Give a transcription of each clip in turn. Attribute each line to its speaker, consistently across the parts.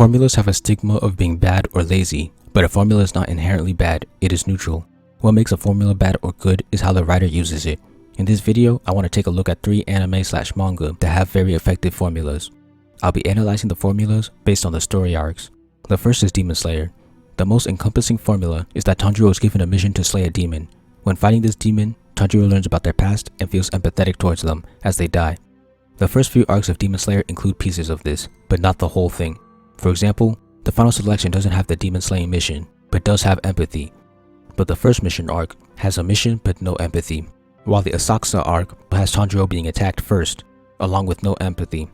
Speaker 1: Formulas have a stigma of being bad or lazy, but a formula is not inherently bad, it is neutral. What makes a formula bad or good is how the writer uses it. In this video, I want to take a look at 3 anime/manga that have very effective formulas. I'll be analyzing the formulas based on the story arcs. The first is Demon Slayer. The most encompassing formula is that Tanjiro is given a mission to slay a demon. When fighting this demon, Tanjiro learns about their past and feels empathetic towards them as they die. The first few arcs of Demon Slayer include pieces of this, but not the whole thing. For example, the final selection doesn't have the demon slaying mission, but does have empathy. But the first mission arc has a mission but no empathy, while the Asakusa arc has Tanjiro being attacked first, along with no empathy.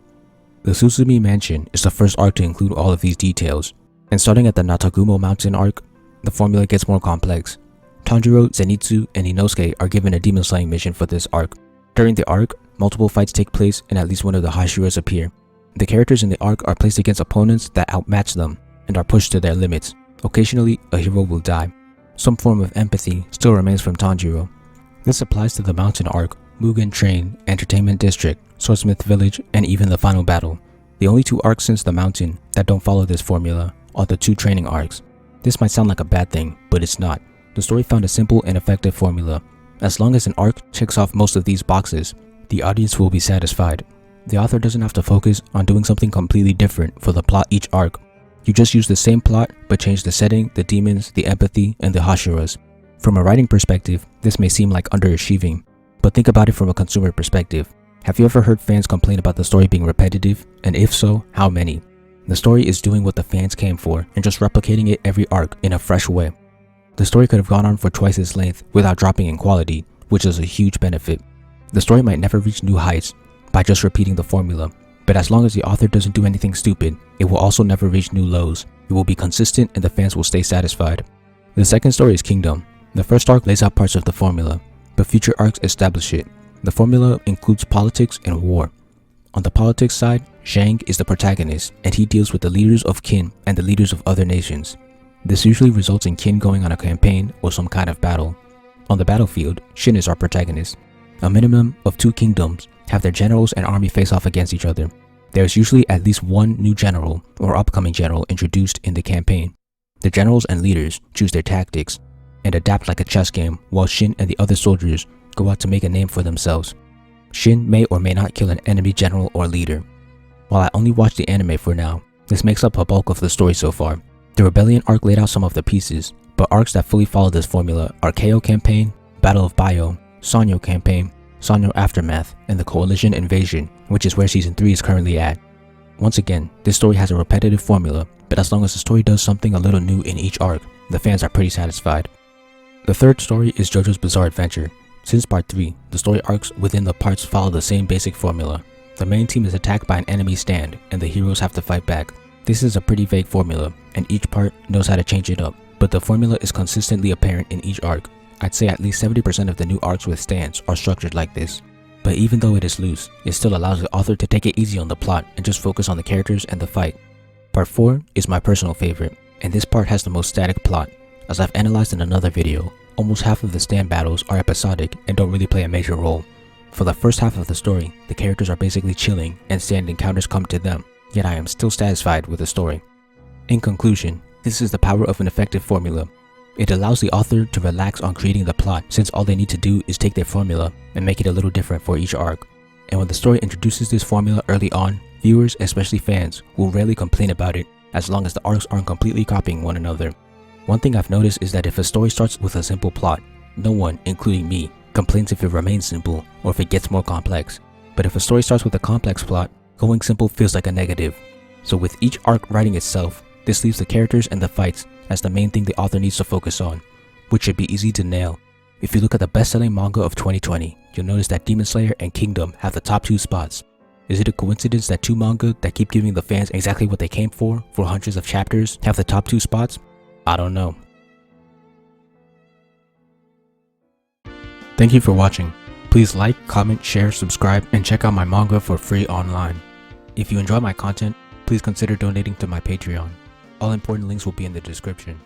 Speaker 1: The Susumi Mansion is the first arc to include all of these details, and starting at the Natagumo Mountain arc, the formula gets more complex. Tanjiro, Zenitsu, and Inosuke are given a demon slaying mission for this arc. During the arc, multiple fights take place and at least one of the Hashiras appear. The characters in the arc are placed against opponents that outmatch them and are pushed to their limits. Occasionally, a hero will die. Some form of empathy still remains from Tanjiro. This applies to the Mountain arc, Mugen Train, Entertainment District, Swordsmith Village, and even the final battle. The only 2 arcs since the Mountain that don't follow this formula are the 2 training arcs. This might sound like a bad thing, but it's not. The story found a simple and effective formula. As long as an arc checks off most of these boxes, the audience will be satisfied. The author doesn't have to focus on doing something completely different for the plot each arc. You just use the same plot but change the setting, the demons, the empathy, and the Hashiras. From a writing perspective, this may seem like underachieving, but think about it from a consumer perspective. Have you ever heard fans complain about the story being repetitive? And if so, how many? The story is doing what the fans came for and just replicating it every arc in a fresh way. The story could have gone on for twice its length without dropping in quality, which is a huge benefit. The story might never reach new heights by just repeating the formula, but as long as the author doesn't do anything stupid, it will also never reach new lows. It will be consistent and the fans will stay satisfied. The second story is Kingdom. The first arc lays out parts of the formula, but future arcs establish it. The formula includes politics and war. On the politics side, Zhang is the protagonist, and he deals with the leaders of Qin and the leaders of other nations. This usually results in Qin going on a campaign or some kind of battle. On the battlefield, Shin is our protagonist. A minimum of 2 kingdoms have their generals and army face off against each other. There is usually at least one new general or upcoming general introduced in the campaign. The generals and leaders choose their tactics and adapt like a chess game, while Shin and the other soldiers go out to make a name for themselves. Shin may or may not kill an enemy general or leader. While I only watched the anime for now, this makes up a bulk of the story so far. The Rebellion arc laid out some of the pieces, but arcs that fully follow this formula are KO Campaign, Battle of Bayo, Sanyo Campaign, Sanyo Aftermath, and the Coalition Invasion, which is where Season 3 is currently at. Once again, this story has a repetitive formula, but as long as the story does something a little new in each arc, the fans are pretty satisfied. The third story is JoJo's Bizarre Adventure. Since Part 3, the story arcs within the parts follow the same basic formula. The main team is attacked by an enemy stand, and the heroes have to fight back. This is a pretty vague formula, and each part knows how to change it up, but the formula is consistently apparent in each arc. I'd say at least 70% of the new arcs with stands are structured like this. But even though it is loose, it still allows the author to take it easy on the plot and just focus on the characters and the fight. Part 4 is my personal favorite, and this part has the most static plot. As I've analyzed in another video, almost half of the stand battles are episodic and don't really play a major role. For the first half of the story, the characters are basically chilling and stand encounters come to them, yet I am still satisfied with the story. In conclusion, this is the power of an effective formula. It allows the author to relax on creating the plot, since all they need to do is take their formula and make it a little different for each arc. And when the story introduces this formula early on, viewers, especially fans, will rarely complain about it, as long as the arcs aren't completely copying one another. One thing I've noticed is that if a story starts with a simple plot, no one, including me, complains if it remains simple or if it gets more complex. But if a story starts with a complex plot, going simple feels like a negative. So with each arc writing itself, this leaves the characters and the fights as the main thing the author needs to focus on, which should be easy to nail. If you look at the best-selling manga of 2020, you'll notice that Demon Slayer and Kingdom have the top 2 spots. Is it a coincidence that 2 manga that keep giving the fans exactly what they came for hundreds of chapters have the top 2 spots? I don't know. Thank you for watching. Please like, comment, share, subscribe, and check out my manga for free online. If you enjoy my content, please consider donating to my Patreon. All important links will be in the description.